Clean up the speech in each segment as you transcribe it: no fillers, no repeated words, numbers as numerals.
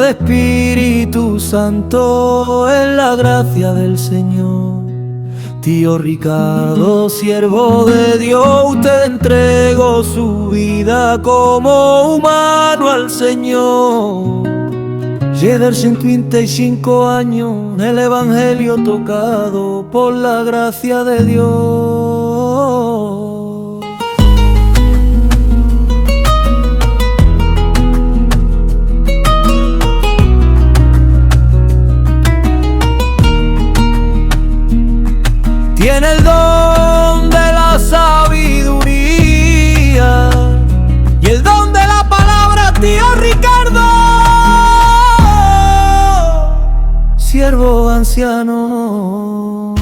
de Espíritu Santo en la gracia del Señor. Tío Ricardo, siervo de Dios, usted entregó su vida como humano al Señor. Lleva 125 años el Evangelio tocado por la gracia de Dios. Tiene el don de la sabiduría y el don de la palabra, tío Ricardo, siervo anciano.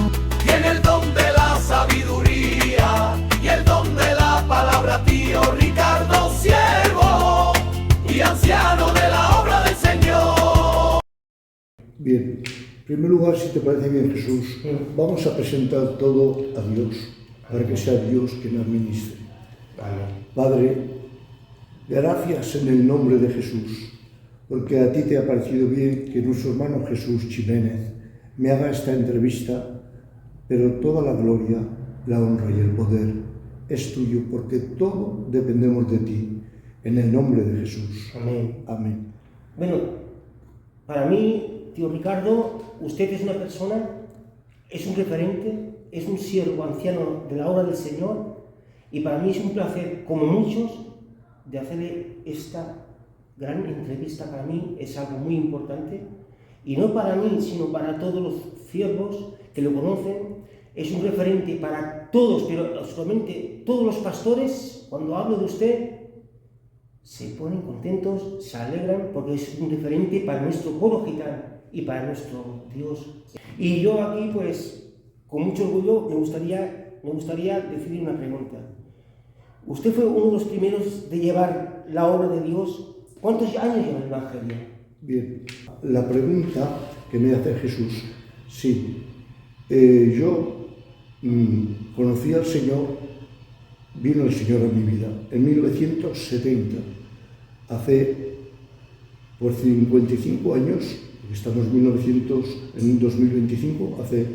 Tiene el don de la sabiduría y el don de la palabra, tío Ricardo, siervo y anciano de la obra del Señor. Bien, en primer lugar, si te parece bien, Jesús, vamos a presentar todo a Dios, para que sea Dios quien administre. Padre, gracias en el nombre de Jesús, porque a ti te ha parecido bien que nuestro hermano Jesús Jiménez me haga esta entrevista, pero toda la gloria, la honra y el poder es tuyo, porque todo dependemos de ti, en el nombre de Jesús. Amén. Amén. Bueno, para mí, tío Ricardo, usted es una persona, es un referente, es un siervo anciano de la obra del Señor, y para mí es un placer, como muchos, de hacerle esta gran entrevista. Para mí es algo muy importante, y no para mí, sino para todos los siervos que lo conocen. Es un referente para todos, pero solamente todos los pastores, cuando hablo de usted, se ponen contentos, se alegran, porque es un referente para nuestro pueblo gitano y para nuestro Dios. Y yo aquí, pues, con mucho orgullo, me gustaría decirle una pregunta. Usted fue uno de los primeros de llevar la obra de Dios. ¿Cuántos años lleva el Evangelio? Bien, la pregunta que me hace Jesús, sí, yo conocí al Señor, vino el Señor a mi vida en 1970, hace por 55 años, estamos en 2025, hace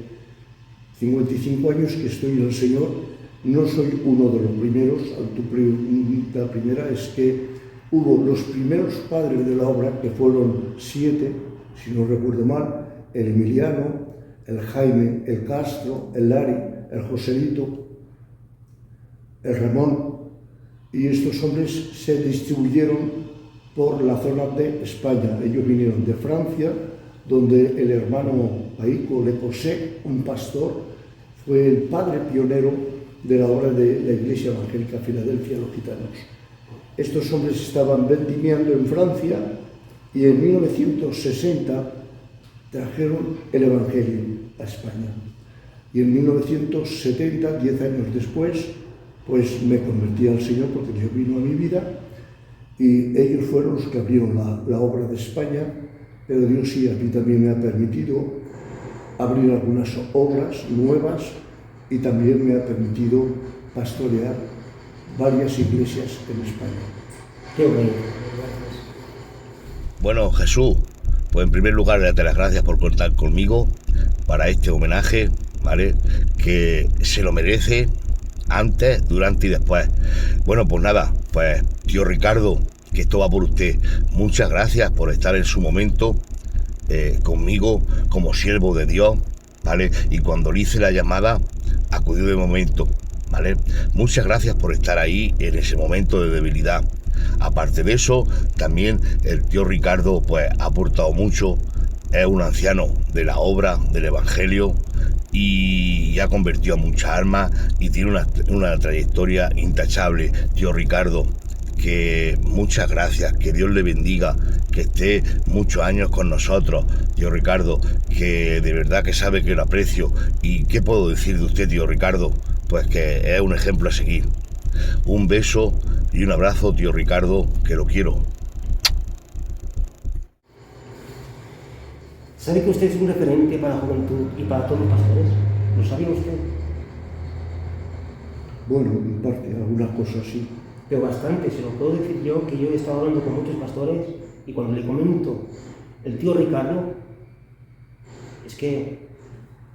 55 años que estoy en el Señor. No soy uno de los primeros. La primera es que hubo los primeros padres de la obra, que fueron 7, si no recuerdo mal: el Emiliano, el Jaime, el Castro, el Lari, el Joselito, el Ramón, y estos hombres se distribuyeron por la zona de España. Ellos vinieron de Francia, donde el hermano Paico Le Posé, un pastor, fue el padre pionero de la obra de la Iglesia Evangélica Filadelfia, los gitanos. Estos hombres estaban vendimiando en Francia y en 1960 trajeron el Evangelio a España. Y en 1970, 10 años después, pues me convertí al Señor, porque Dios vino a mi vida, y ellos fueron los que abrieron la obra de España. Pero Dios sí, a mí también me ha permitido abrir algunas obras nuevas, y también me ha permitido pastorear varias iglesias en España. Qué bueno. Bueno, Jesús, pues en primer lugar, darte las gracias por contar conmigo para este homenaje, ¿vale? Que se lo merece antes, durante y después. Bueno, pues nada, pues tío Ricardo, que esto va por usted. Muchas gracias por estar en su momento conmigo como siervo de Dios, ¿vale? Y cuando le hice la llamada, acudió de momento, ¿vale? Muchas gracias por estar ahí en ese momento de debilidad. Aparte de eso, también el tío Ricardo pues ha aportado mucho. Es un anciano de la obra del Evangelio y ha convertido a muchas almas y tiene una trayectoria intachable. Tío Ricardo, que muchas gracias, que Dios le bendiga, que esté muchos años con nosotros. Tío Ricardo, que de verdad que sabe que lo aprecio. ¿Y qué puedo decir de usted, tío Ricardo? Pues que es un ejemplo a seguir. Un beso y un abrazo, tío Ricardo, que lo quiero. ¿Sabe que usted es un referente para la juventud y para todos los pastores? ¿Lo sabía usted? Bueno, en parte, algunas cosas sí. Pero bastante, se lo puedo decir yo, que yo he estado hablando con muchos pastores, y cuando le comento el tío Ricardo, es que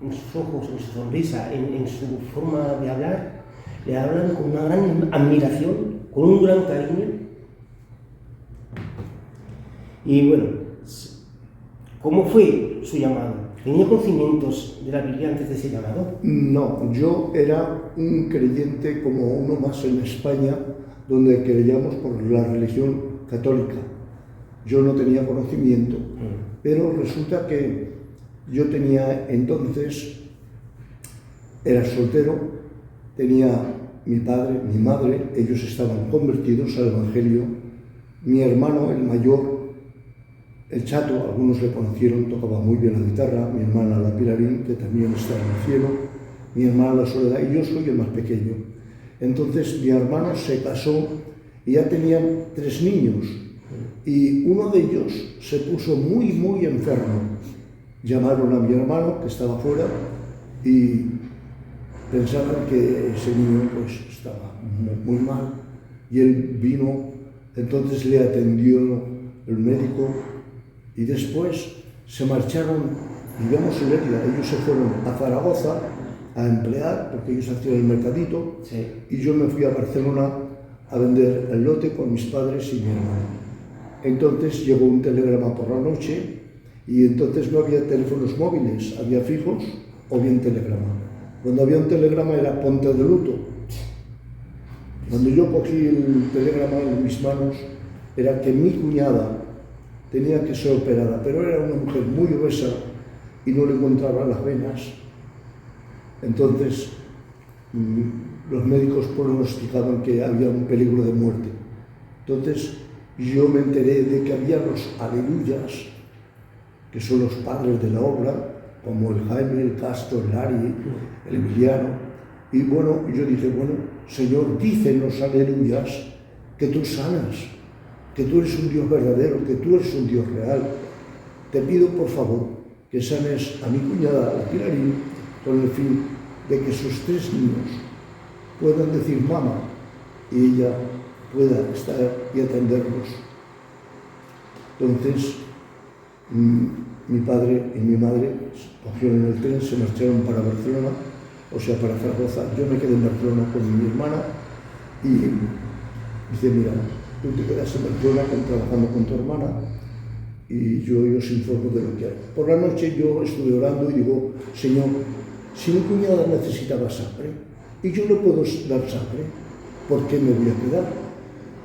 en sus ojos, en su sonrisa, en su forma de hablar, le hablan con una gran admiración, con un gran cariño. Y bueno, ¿cómo fue su llamado? ¿Tenía conocimientos de la Biblia antes de ese llamado? No, yo era un creyente como uno más en España, donde creíamos por la religión católica. Yo no tenía conocimiento, pero resulta que yo tenía entonces, era soltero, tenía mi padre, mi madre, ellos estaban convertidos al Evangelio, mi hermano, el mayor, el Chato, algunos le conocieron, tocaba muy bien la guitarra, mi hermana la Pilarín, que también está en el cielo, mi hermana la Soledad, y yo soy el más pequeño. Entonces mi hermano se casó y ya tenían 3 niños, y uno de ellos se puso muy, muy enfermo. Llamaron a mi hermano, que estaba fuera, y pensaban que ese niño pues estaba muy mal, y él vino, entonces le atendió el médico, y después se marcharon, vivíamos en Lérida, ellos se fueron a Zaragoza a emplear, porque ellos hacían el mercadito, Sí. y yo me fui a Barcelona a vender el lote con mis padres y mi hermano. Entonces llegó un telegrama por la noche, y entonces no había teléfonos móviles, había fijos o bien telegrama. Cuando había un telegrama era ponte de luto. Cuando yo cogí el telegrama en mis manos, era que mi cuñada tenía que ser operada, pero era una mujer muy obesa y no le encontraban las venas. Entonces los médicos pronosticaban que había un peligro de muerte. Entonces yo me enteré de que había los aleluyas, que son los padres de la obra, como el Jaime, el Castro, el Lari, el Emiliano. Y bueno, yo dije, bueno, Señor, dicen los aleluyas que tú sanas, que tú eres un Dios verdadero, que tú eres un Dios real. Te pido, por favor, que sanes a mi cuñada, la Pilarín, con el fin de que sus 3 niños puedan decir mamá y ella pueda estar y atenderlos. Entonces, mi padre y mi madre cogieron el tren, se marcharon para Barcelona, o sea, para Zaragoza. Yo me quedé en Barcelona con mi hermana y dice, mira, tú te quedas en Barcelona trabajando con tu hermana y yo os informo de lo que hay. Por la noche yo estuve orando y digo, Señor, si mi cuñada necesitaba sangre y yo le puedo dar sangre, ¿por qué me voy a quedar?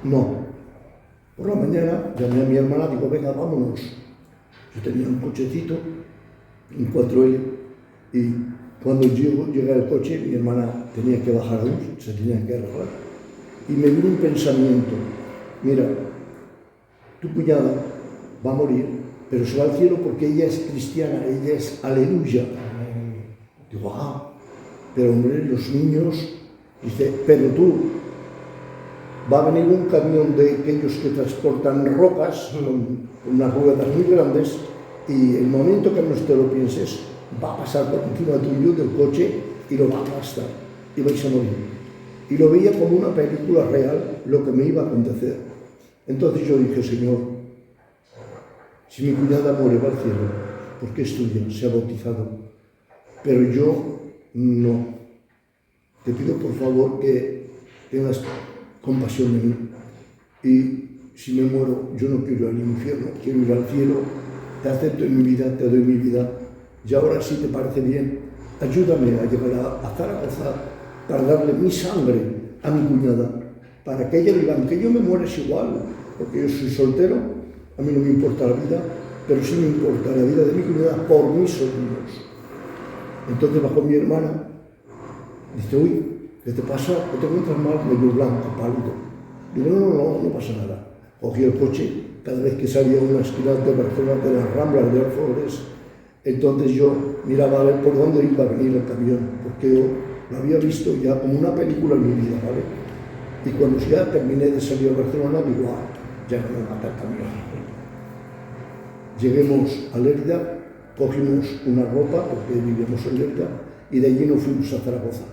No. Por la mañana llamé a mi hermana, digo, venga, vámonos. Yo tenía un cochecito, un 4L, y cuando llegué al coche, mi hermana tenía que bajar aún, se tenía que arreglar. Y me vino un pensamiento, mira, tu cuñada va a morir, pero se va al cielo porque ella es cristiana, ella es aleluya. Digo, pero hombre, los niños, dice, pero tú, va a venir un camión de aquellos que transportan rocas con unas ruedas muy grandes y el momento que no te lo pienses va a pasar por encima tuyo del coche y lo va a aplastar y vais a morir. Y lo veía como una película real lo que me iba a acontecer. Entonces yo dije, Señor, si mi cuñada muere va al cielo, porque es tuya, se ha bautizado, pero yo no. Te pido por favor que tengas compasión de mí y si me muero yo no quiero ir al infierno, quiero ir al cielo. Te acepto en mi vida, te doy mi vida y ahora si te parece bien ayúdame a llegar a Zaragoza para darle mi sangre a mi cuñada, para que ella diga, aunque yo me muera es igual, porque yo soy soltero, a mí no me importa la vida, pero sí me importa la vida de mi cuñada por mis sobrinos. Entonces bajó mi hermana, dice, uy, ¿qué te pasa? ¿No te encuentras mal? Medio blanco, pálido. Digo, no pasa nada. Cogí el coche, cada vez que salía a una esquina de Barcelona, de las Ramblas de Alfores, entonces yo miraba a ver por dónde iba a venir el camión, porque yo lo había visto ya como una película en mi vida, ¿vale? Y cuando ya terminé de salir a Barcelona, digo, ya no me mata el camión. Lleguemos a Lérida, cogimos una ropa, porque vivíamos en Lérida, y de allí nos fuimos a Zaragoza.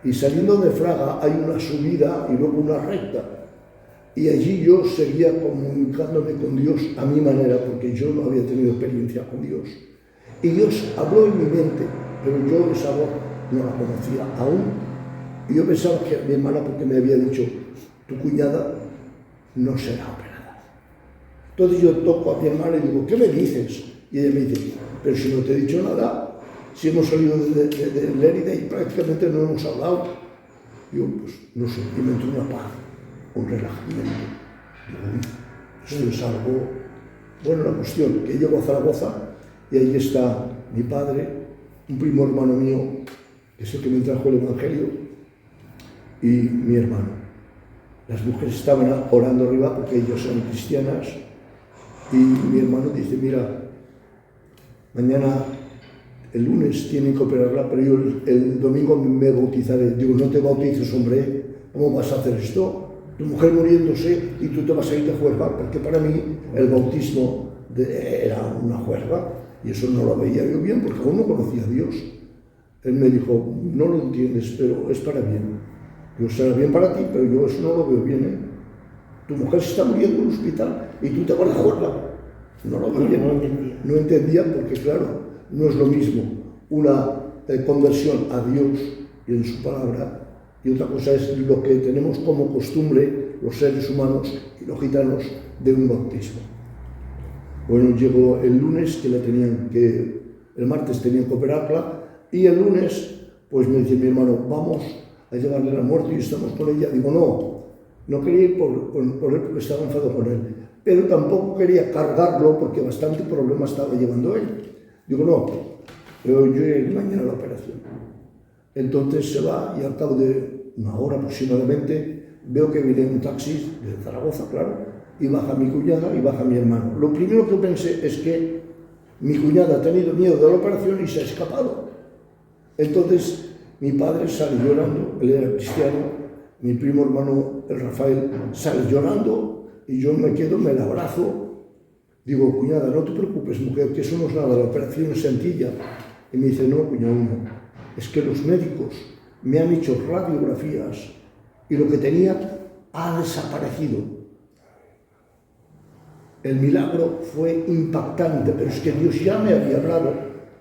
Y saliendo de Fraga hay una subida y luego una recta. Y allí yo seguía comunicándome con Dios a mi manera, porque yo no había tenido experiencia con Dios. Y Dios habló en mi mente, pero yo esa voz no la conocía aún. Y yo pensaba que era mi hermana, porque me había dicho, tu cuñada no será operada. Entonces yo toco a mi hermana y digo, ¿qué me dices? Y ella me dice, pero si no te he dicho nada, si hemos salido de Lérida y prácticamente no hemos hablado. Yo, pues, no sé, y me entró una paz, un relajamiento. Digo, esto es algo... Bueno, la cuestión, que llego a Zaragoza y ahí está mi padre, un primo hermano mío, que es el que me trajo el Evangelio, y mi hermano. Las mujeres estaban orando arriba porque ellos son cristianas, y mi hermano dice, mira, mañana, el lunes tienen que operarla, pero yo el domingo me bautizaré. Digo, no te bautices, hombre, ¿cómo vas a hacer esto? Tu mujer muriéndose y tú te vas a ir de juerga, porque para mí el bautismo era una juerga, y eso no lo veía yo bien, porque aún no conocía a Dios. Él me dijo, no lo entiendes, pero es para bien. Digo, será bien para ti, pero yo eso no lo veo bien, ¿eh? Tu mujer se está muriendo en un hospital y tú te vas a juerga. No lo veo bien. No entendía porque, claro, no es lo mismo una conversión a Dios y en su palabra, y otra cosa es lo que tenemos como costumbre los seres humanos y los gitanos de un bautismo. Bueno, llegó el lunes, el martes tenían que operarla, y el lunes pues me dice mi hermano, vamos a llevarle la muerte y estamos con ella. Digo, no quería ir por él porque estaba enfadado con él, pero tampoco quería cargarlo porque bastante problema estaba llevando él. Digo, no, pero yo iré mañana a la operación. Entonces se va y al cabo de una hora aproximadamente veo que viene un taxi de Zaragoza, claro, y baja mi cuñada y baja mi hermano. Lo primero que pensé es que mi cuñada ha tenido miedo de la operación y se ha escapado. Entonces mi padre sale llorando, él era cristiano, mi primo hermano, el Rafael, sale llorando y yo me quedo, me la abrazo. Digo, cuñada, no te preocupes, mujer, que eso no es nada, la operación es sencilla. Y me dice, no, cuñado, no, es que los médicos me han hecho radiografías y lo que tenía ha desaparecido. El milagro fue impactante, pero es que Dios ya me había hablado,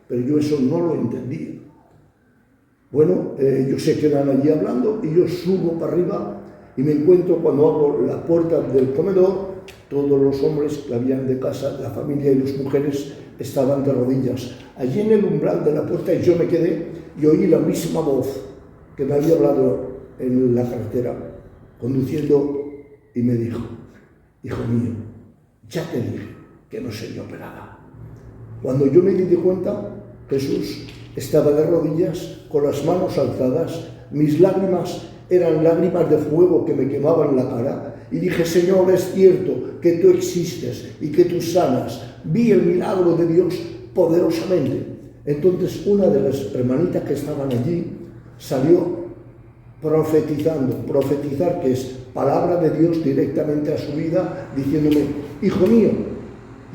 pero yo eso no lo entendía. Bueno, ellos se quedan allí hablando y yo subo para arriba y me encuentro, cuando abro la puerta del comedor, todos los hombres que habían de casa, la familia y las mujeres estaban de rodillas. Allí en el umbral de la puerta, y yo me quedé y oí la misma voz que me había hablado en la carretera, conduciendo, y me dijo, hijo mío, ya te dije que no sería operada. Cuando yo me di cuenta, Jesús estaba de rodillas, con las manos alzadas, mis lágrimas eran lágrimas de fuego que me quemaban la cara, y dije, Señor, es cierto que tú existes y que tú sanas. Vi el milagro de Dios poderosamente. Entonces una de las hermanitas que estaban allí salió profetizando, profetizar, que es palabra de Dios directamente a su vida, diciéndome, hijo mío,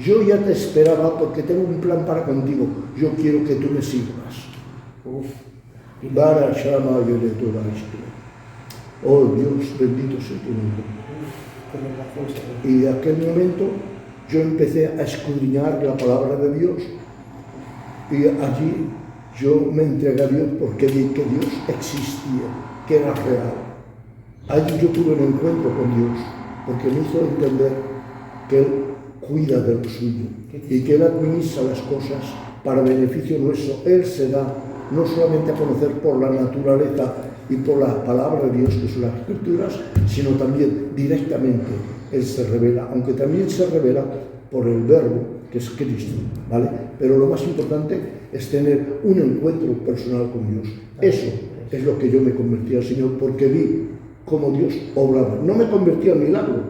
yo ya te esperaba porque tengo un plan para contigo, yo quiero que tú me sirvas. Oh Dios, bendito sea tu nombre. Y de aquel momento yo empecé a escudriñar la palabra de Dios, y allí yo me entregué a Dios porque vi que Dios existía, que era real. Allí yo tuve un encuentro con Dios, porque me hizo entender que Él cuida de lo suyo y que Él administra las cosas para beneficio nuestro. Él se da no solamente a conocer por la naturaleza y por la palabra de Dios, que son las Escrituras, sino también directamente Él se revela, aunque también se revela por el Verbo, que es Cristo, ¿vale? Pero lo más importante es tener un encuentro personal con Dios. Eso es lo que yo me convertí al Señor, porque vi cómo Dios obraba. No me convertí al milagro,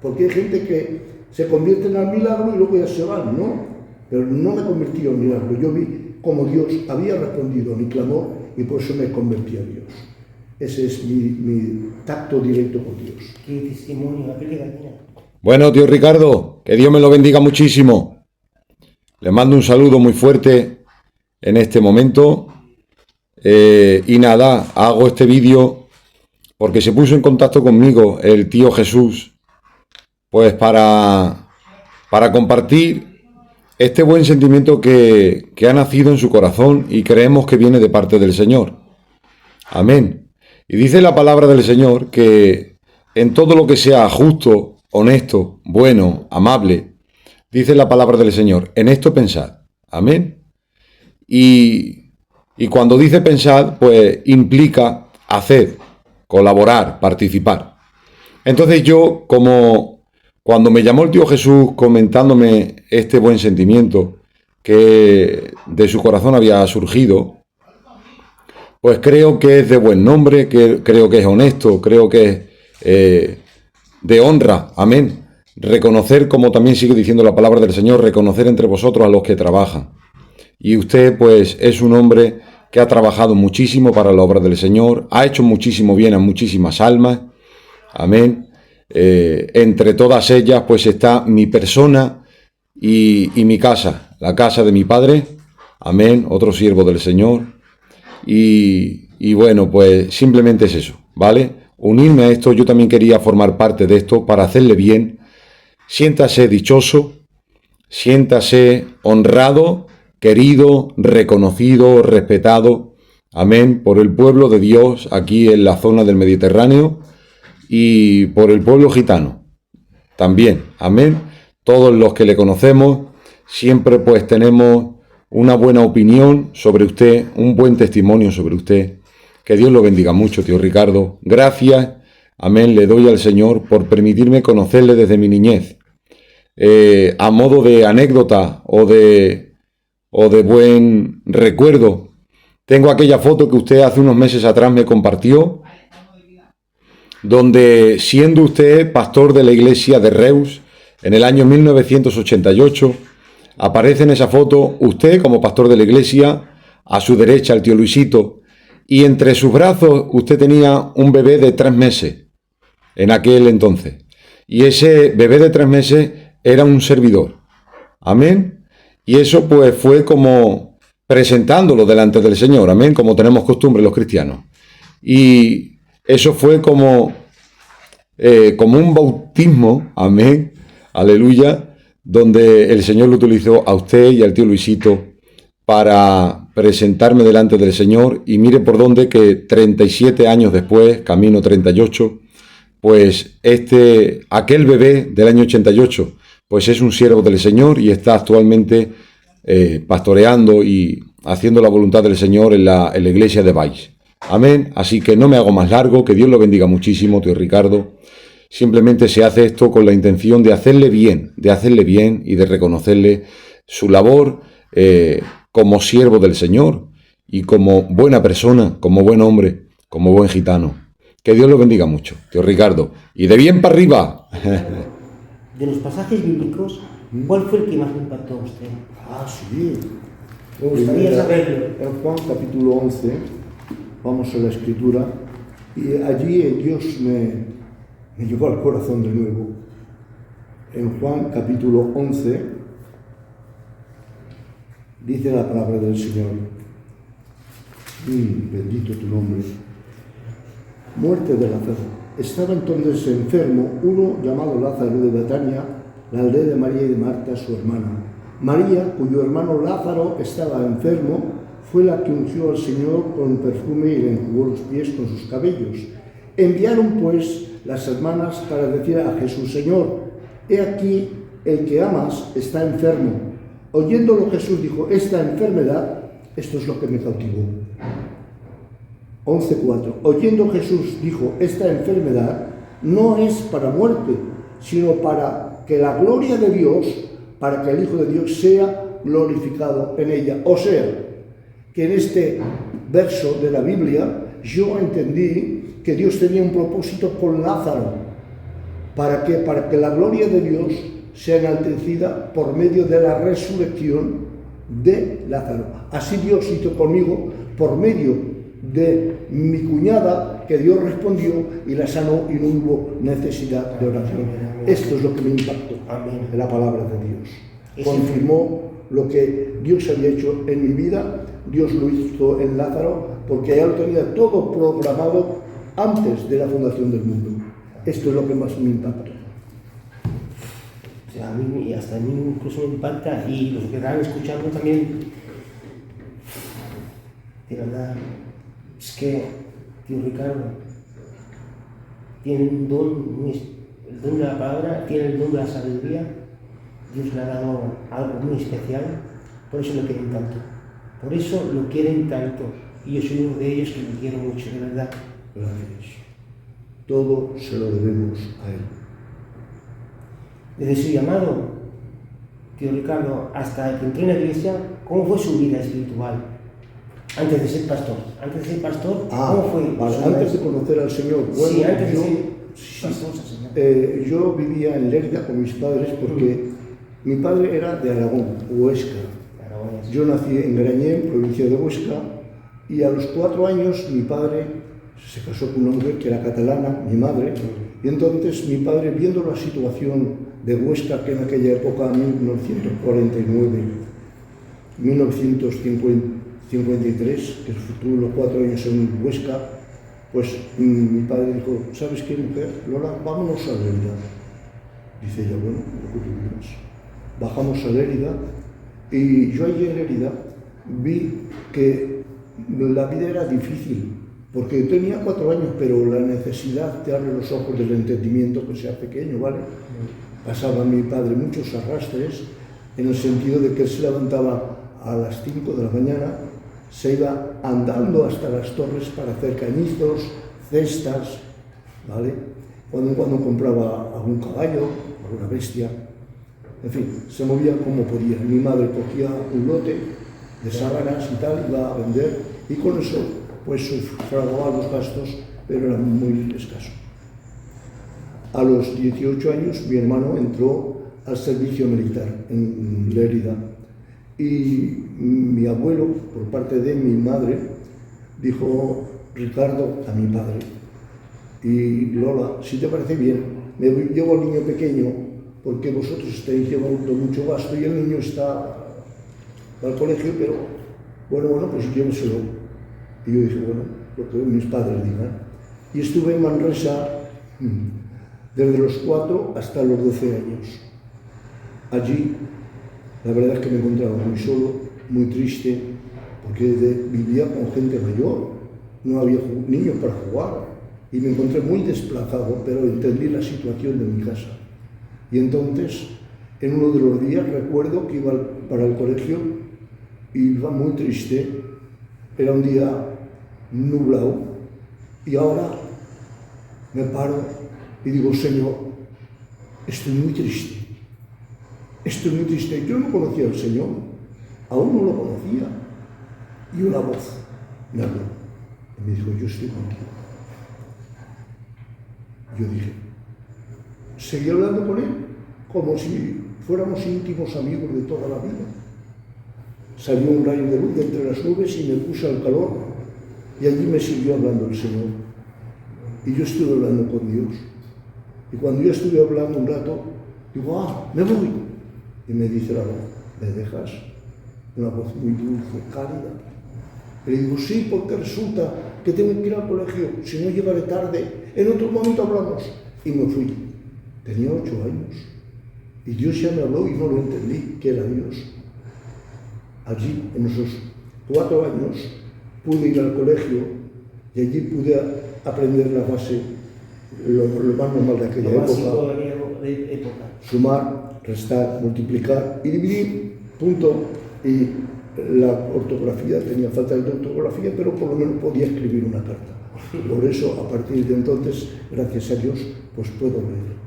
porque hay gente que se convierte al milagro y luego ya se van, ¿no? Pero no me convertí al milagro. Yo vi cómo Dios había respondido a mi clamor y por eso me convertí a Dios. Ese es mi tacto directo con Dios. Qué testimonio, la pelea. Bueno, tío Ricardo, que Dios me lo bendiga muchísimo. Le mando un saludo muy fuerte en este momento. Y nada, hago este vídeo porque se puso en contacto conmigo el tío Jesús, pues para compartir este buen sentimiento que ha nacido en su corazón y creemos que viene de parte del Señor. Amén. Y dice la palabra del Señor que en todo lo que sea justo, honesto, bueno, amable, dice la palabra del Señor, en esto pensad. Amén. Y cuando dice pensad, pues implica hacer, colaborar, participar. Entonces yo, como cuando me llamó el tío Jesús comentándome este buen sentimiento que de su corazón había surgido, pues creo que es de buen nombre, que creo que es honesto, creo que es de honra, amén. Reconocer, como también sigue diciendo la palabra del Señor, reconocer entre vosotros a los que trabajan. Y usted pues es un hombre que ha trabajado muchísimo para la obra del Señor, ha hecho muchísimo bien a muchísimas almas, amén. Entre todas ellas pues está mi persona y mi casa, la casa de mi padre, amén, otro siervo del Señor. Y bueno, pues simplemente es eso, ¿vale? Unirme a esto, yo también quería formar parte de esto para hacerle bien. Siéntase dichoso, siéntase honrado, querido, reconocido, respetado, amén, por el pueblo de Dios aquí en la zona del Mediterráneo y por el pueblo gitano también, amén. Todos los que le conocemos siempre pues tenemos una buena opinión sobre usted, un buen testimonio sobre usted. Que Dios lo bendiga mucho, tío Ricardo. Gracias, amén, le doy al Señor por permitirme conocerle desde mi niñez. A modo de anécdota o de buen recuerdo, tengo aquella foto que usted hace unos meses atrás me compartió, donde siendo usted pastor de la iglesia de Reus, en el año 1988, aparece en esa foto usted como pastor de la iglesia, a su derecha el tío Luisito, y entre sus brazos usted tenía un bebé de 3 meses, en aquel entonces. Y ese bebé de 3 meses era un servidor. Amén. Y eso pues fue como presentándolo delante del Señor, amén, como tenemos costumbre los cristianos. Y eso fue como un bautismo, amén, aleluya, donde el Señor lo utilizó a usted y al tío Luisito para presentarme delante del Señor. Y mire por dónde que 37 años después, camino 38, pues aquel bebé del año 88, pues es un siervo del Señor y está actualmente pastoreando y haciendo la voluntad del Señor en la iglesia de Valls. Amén. Así que no me hago más largo, que Dios lo bendiga muchísimo, tío Ricardo. Simplemente se hace esto con la intención de hacerle bien y de reconocerle su labor como siervo del Señor y como buena persona, como buen hombre, como buen gitano. Que Dios lo bendiga mucho, tío Ricardo. Y de bien para arriba. De los pasajes bíblicos, ¿cuál fue el que más le impactó a usted? Sí. Me gustaría saberlo. En Juan capítulo 11, vamos a la escritura, y allí Dios me llegó al corazón de nuevo. En Juan capítulo 11, dice la palabra del Señor. Bendito tu nombre. Muerte de Lázaro. Estaba entonces enfermo uno llamado Lázaro de Betania, la aldea de María y de Marta, su hermana. María, cuyo hermano Lázaro estaba enfermo, fue la que ungió al Señor con perfume y le enjugó los pies con sus cabellos. Enviaron pues las hermanas para decir a Jesús: Señor, he aquí el que amas está enfermo. Oyéndolo Jesús dijo: esta enfermedad, esto es lo que me cautivó. 11:4. Oyendo Jesús dijo: esta enfermedad no es para muerte, sino para que la gloria de Dios, para que el Hijo de Dios sea glorificado en ella. O sea, que en este verso de la Biblia yo entendí que Dios tenía un propósito con Lázaro. ¿Para qué? Para que la gloria de Dios sea enaltecida por medio de la resurrección de Lázaro. Así Dios hizo conmigo por medio de mi cuñada, que Dios respondió y la sanó y no hubo necesidad de oración. Esto es lo que me impactó en la palabra de Dios. Confirmó lo que Dios había hecho en mi vida. Dios lo hizo en Lázaro, porque ya lo tenía todo programado antes de la fundación del mundo. Esto es lo que más me impacta. O sea, hasta a mí incluso me impacta, y los que están escuchando también. De verdad, es que, tío Ricardo, tiene un don, el don de la palabra, tiene el don de la sabiduría. Dios le ha dado algo muy especial, por eso lo quieren tanto. Por eso lo quieren tanto. Y yo soy uno de ellos que lo quiero mucho, de verdad. Gracias. Todo se lo debemos a él. Desde su llamado, tío Ricardo, hasta que entró en la iglesia, ¿cómo fue su vida espiritual? Antes de ser pastor. Antes de ser pastor, ¿cómo fue? Vale, antes de conocer al Señor. Bueno, sí, antes de ser pastor, Señor. Yo vivía en Lérida con mis padres porque mi padre era de Aragón, Huesca. Yo nací en Grañén, provincia de Huesca, y a los 4 años mi padre se casó con una mujer que era catalana, mi madre, y entonces mi padre, viendo la situación de Huesca, que en aquella época, 1949, 1953, que estuve los 4 años en Huesca, pues mi padre dijo, ¿sabes qué, mujer? Lola, vámonos a Lérida. Dice ella, bueno, lo que tú digas. Bajamos a Lérida, y yo allí en Lérida vi que la vida era difícil, porque tenía 4 años, pero la necesidad te abre los ojos del entendimiento que sea pequeño, ¿vale? Pasaba mi padre muchos arrastres, en el sentido de que él se levantaba a las 5 de la mañana, se iba andando hasta las torres para hacer cañizos, cestas, ¿vale? Cuando compraba algún caballo, alguna bestia, en fin, se movía como podía. Mi madre cogía un lote de sábanas y tal, iba a vender, y con eso pues sufragaba los gastos, pero era muy escaso. A los 18 años mi hermano entró al servicio militar en Lérida, y mi abuelo, por parte de mi madre, dijo, Ricardo, a mi padre, y Lola, si te parece bien, me llevo al niño pequeño, porque vosotros estáis llevando mucho gasto y el niño va al colegio, pero bueno, pues lléveselo. Y yo dije, bueno, lo que mis padres digan. Y estuve en Manresa desde los 4 hasta los 12 años. Allí, la verdad es que me encontraba muy solo, muy triste, porque vivía con gente mayor, no había niños para jugar, y me encontré muy desplazado, pero entendí la situación de mi casa. Y entonces, en uno de los días, recuerdo que iba para el colegio y iba muy triste. Era un día nublado, y ahora me paro y digo, Señor, estoy muy triste. Yo no conocía al Señor, aún no lo conocía. Y una voz me habló y me dijo, yo estoy contigo. Yo dije, seguí hablando con él como si fuéramos íntimos amigos de toda la vida. Salió un rayo de luz de entre las nubes y me puse al calor, y allí me siguió hablando el Señor. Y yo estuve hablando con Dios. Y cuando yo estuve hablando un rato, digo, me voy. Y me dice la voz, ¿me dejas? Una voz muy dulce, cálida. Y le digo, sí, porque resulta que tengo que ir al colegio, si no llegaré tarde, en otro momento hablamos. Y me fui. Tenía 8 años. Y Dios ya me habló y no lo entendí, que era Dios. Allí, en esos 4 años, pude ir al colegio y allí pude aprender la base, lo más normal de aquella época. Sumar, restar, multiplicar y dividir, punto. Y la ortografía, tenía falta de ortografía, pero por lo menos podía escribir una carta. Por eso, a partir de entonces, gracias a Dios, pues puedo leer.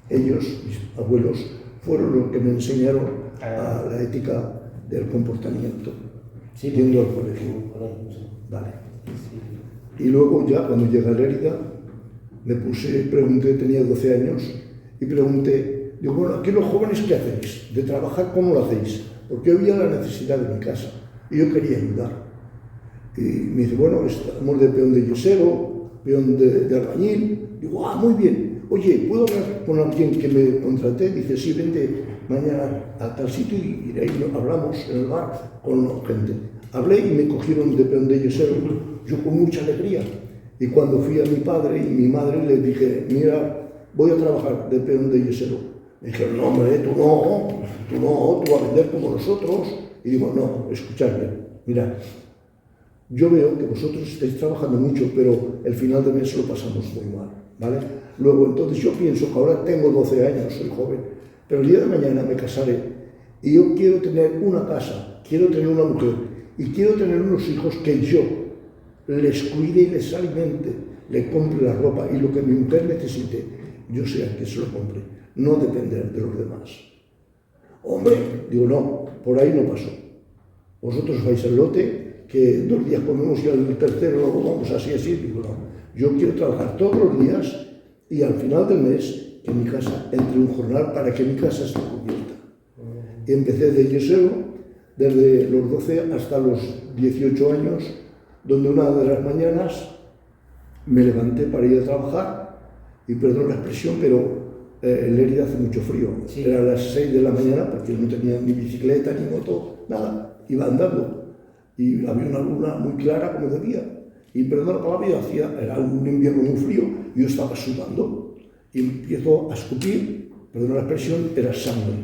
Ellos, mis abuelos, fueron los que me enseñaron a la ética del comportamiento, yendo al colegio. Vale. Y luego ya, cuando llegué a Lérida, pregunté, tenía 12 años, y pregunté, digo, bueno, aquí los jóvenes, ¿qué hacéis? De trabajar, ¿cómo lo hacéis? Porque había la necesidad de mi casa, y yo quería ayudar. Y me dice, bueno, estamos de peón de yesero, peón de albañil. Digo, muy bien. Oye, ¿puedo hablar con alguien que me contraté? Dice, sí, vente mañana a tal sitio y ahí hablamos en el bar con gente. Hablé y me cogieron de peón de yesero, yo con mucha alegría. Y cuando fui a mi padre y mi madre le dije, mira, voy a trabajar de peón de yesero. Me dijeron, no, hombre, tú vas a vender como nosotros. Y digo, no, escuchadme, mira, yo veo que vosotros estáis trabajando mucho, pero el final de mes lo pasamos muy mal, ¿vale? Luego, entonces yo pienso que ahora tengo 12 años, soy joven, pero el día de mañana me casaré y yo quiero tener una casa, quiero tener una mujer y quiero tener unos hijos que yo les cuide y les alimente, le compre la ropa y lo que mi mujer necesite, yo sea que se lo compre, no depender de los demás. Hombre, digo, no, por ahí no pasó. Vosotros vais al lote, que 2 días comemos y al tercero luego vamos así, digo, no. Yo quiero trabajar todos los días y al final del mes que mi casa entre un jornal para que mi casa esté cubierta. Y empecé de yesero desde los 12 hasta los 18 años, donde una de las mañanas me levanté para ir a trabajar y perdón la expresión, pero en Lérida hace mucho frío. Sí. Era a las 6 de la mañana porque no tenía ni bicicleta ni moto, nada, iba andando y había una luna muy clara como de día. Y perdón la palabra, era un invierno muy frío y yo estaba sudando y empiezo a escupir, perdón la expresión, era sangre.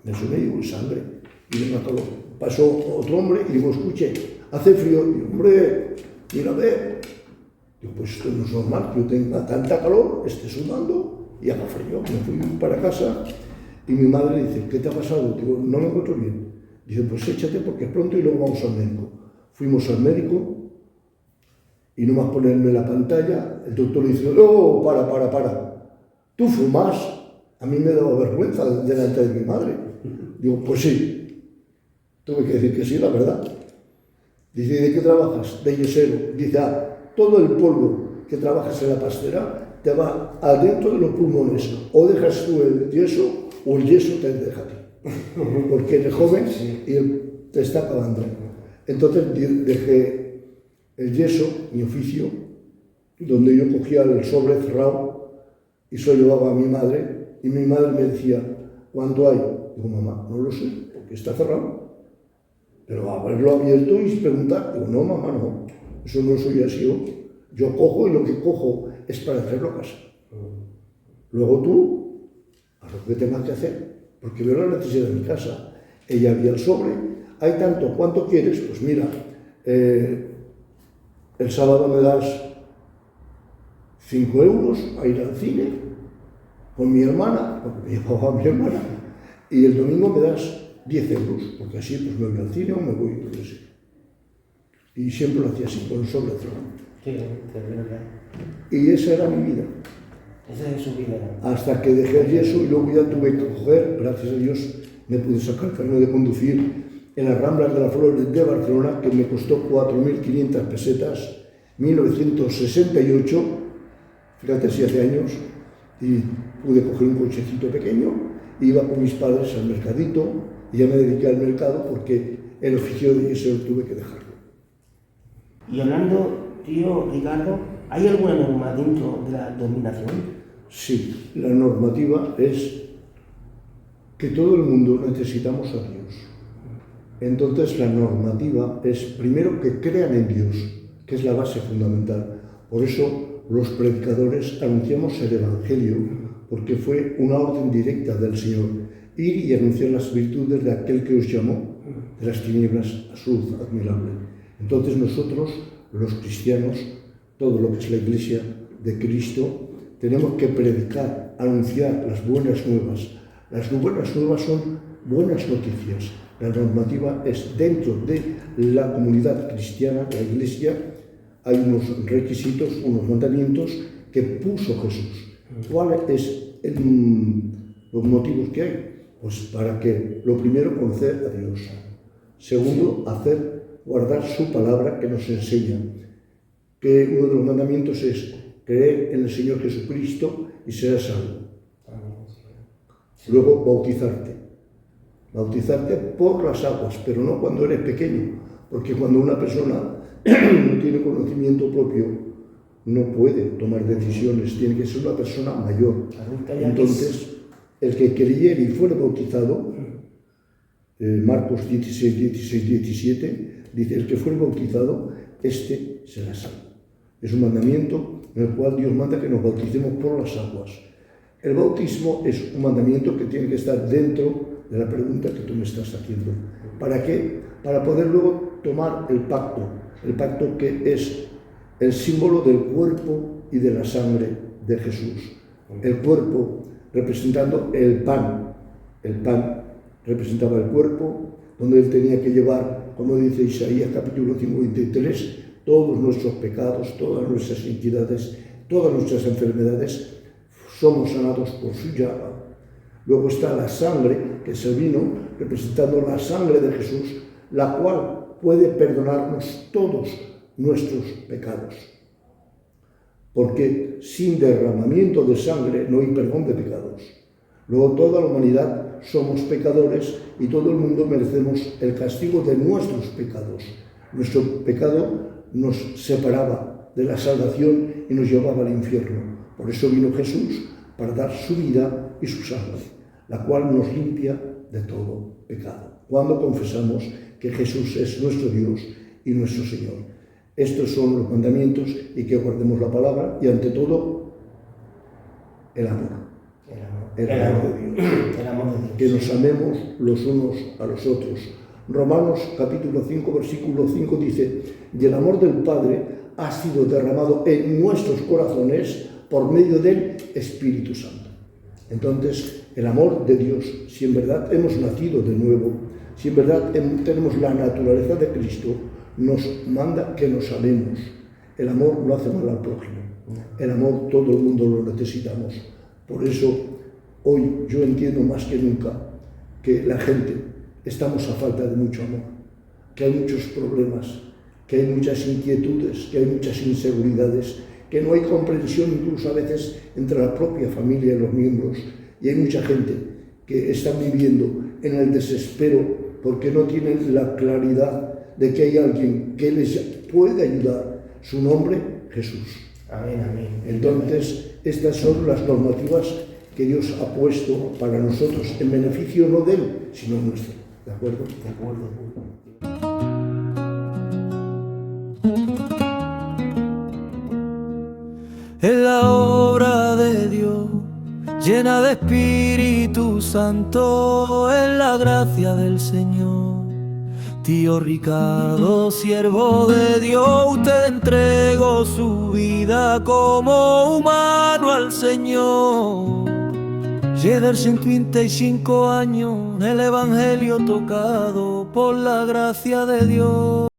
Me asomé y digo, sangre. Y me mató. Pasó otro hombre y digo, escuche, hace frío. Y digo, hombre, mira, ve. Digo, pues esto no es normal, que yo tenga tanta calor, esté sudando y haga frío. Me fui para casa y mi madre dice, ¿qué te ha pasado? Digo, no me encuentro bien. Dice, pues échate porque es pronto y luego vamos al médico. Fuimos al médico y no más ponerme la pantalla, el doctor dice, oh, para. ¿Tú fumas? A mí me daba vergüenza delante de mi madre. Digo, pues sí. Tuve que decir que sí, la verdad. Dice, ¿de qué trabajas? De yesero. Dice, todo el polvo que trabajas en la pastera te va adentro de los pulmones. O dejas tú el yeso o el yeso te deja a ti. Porque eres joven y te está acabando. Entonces dejé el yeso, mi oficio, donde yo cogía el sobre cerrado y se lo llevaba a mi madre. Y mi madre me decía, ¿cuánto hay? Digo, mamá, no lo sé, porque está cerrado. Pero haberlo abierto y preguntar, digo, no, mamá, no, eso no soy así yo. Yo cojo y lo que cojo es para traerlo a casa. Luego tú, haz lo que tengas que hacer, porque veo la necesidad de mi casa. Ella había el sobre, hay tanto, ¿cuánto quieres? Pues mira, el sábado me das 5 euros a ir al cine con mi hermana, porque me llevaba a mi hermana, y el domingo me das 10 euros, porque así pues me voy al cine o me voy, no sé. Y siempre lo hacía así, con el sobre cerrado. Sí, es verdad. Y esa era mi vida. Esa es su vida. Hasta que dejé el yeso y luego ya tuve que coger, gracias a Dios, me pude sacar el carnet de conducir en las Ramblas de las Flores de Barcelona, que me costó 4.500 pesetas, 1968, fíjate si hace años, y pude coger un cochecito pequeño, iba con mis padres al mercadito y ya me dediqué al mercado porque el oficio de yesero tuve que dejarlo. Y hablando, tío Ricardo, ¿hay alguna norma dentro de la dominación? Sí, la normativa es que todo el mundo necesitamos a Dios. Entonces la normativa es primero que crean en Dios, que es la base fundamental. Por eso los predicadores anunciamos el Evangelio, porque fue una orden directa del Señor, ir y anunciar las virtudes de aquel que os llamó de las tinieblas a su luz admirable. Entonces nosotros, los cristianos, todo lo que es la Iglesia de Cristo, tenemos que predicar, anunciar las buenas nuevas. Las buenas nuevas son buenas noticias. La normativa es dentro de la comunidad cristiana, la Iglesia, hay unos requisitos, unos mandamientos que puso Jesús. ¿Cuáles son los motivos que hay? Pues para que, lo primero, conocer a Dios. Segundo, guardar su palabra que nos enseña. Que uno de los mandamientos es creer en el Señor Jesucristo y serás salvo. Luego, bautizarte. Bautizarte por las aguas, pero no cuando eres pequeño, porque cuando una persona no tiene conocimiento propio, no puede tomar decisiones, tiene que ser una persona mayor. Entonces, el que creyere y fuere bautizado, Marcos 16, 16, 17, dice, el que fuere bautizado, este será salvo. Es un mandamiento en el cual Dios manda que nos bauticemos por las aguas. El bautismo es un mandamiento que tiene que estar dentro de la pregunta que tú me estás haciendo. ¿Para qué? Para poder luego tomar el pacto que es el símbolo del cuerpo y de la sangre de Jesús. El cuerpo representando el pan representaba el cuerpo, donde él tenía que llevar, como dice Isaías capítulo 53, todos nuestros pecados, todas nuestras iniquidades, todas nuestras enfermedades, somos sanados por su llaga. Luego está la sangre, que es el vino, representando la sangre de Jesús, la cual puede perdonarnos todos nuestros pecados. Porque sin derramamiento de sangre no hay perdón de pecados. Luego toda la humanidad somos pecadores y todo el mundo merecemos el castigo de nuestros pecados. Nuestro pecado nos separaba de la salvación y nos llevaba al infierno. Por eso vino Jesús para dar su vida y su sangre, la cual nos limpia de todo pecado. Cuando confesamos que Jesús es nuestro Dios y nuestro Señor. Estos son los mandamientos y que guardemos la palabra y ante todo el amor. El amor de Dios. El amor de Dios. Que nos amemos los unos a los otros. Romanos capítulo 5 versículo 5 dice: y el amor del Padre ha sido derramado en nuestros corazones por medio del Espíritu Santo. Entonces, el amor de Dios, si en verdad hemos nacido de nuevo, si en verdad tenemos la naturaleza de Cristo, nos manda que nos amemos. El amor no hace mal al prójimo. El amor todo el mundo lo necesitamos. Por eso, hoy yo entiendo más que nunca que la gente estamos a falta de mucho amor, que hay muchos problemas, que hay muchas inquietudes, que hay muchas inseguridades, que no hay comprensión incluso a veces entre la propia familia y los miembros, y hay mucha gente que está viviendo en el desespero porque no tienen la claridad de que hay alguien que les puede ayudar. Su nombre, Jesús. Amén, amén. Entonces, estas son las normativas que Dios ha puesto para nosotros en beneficio no de Él, sino nuestro. ¿De acuerdo? De acuerdo. Es la obra de Dios, llena de Espíritu Santo, es la gracia del Señor. Tío Ricardo, siervo de Dios, usted entregó su vida como humano al Señor. Lleva 125 años el Evangelio tocado por la gracia de Dios.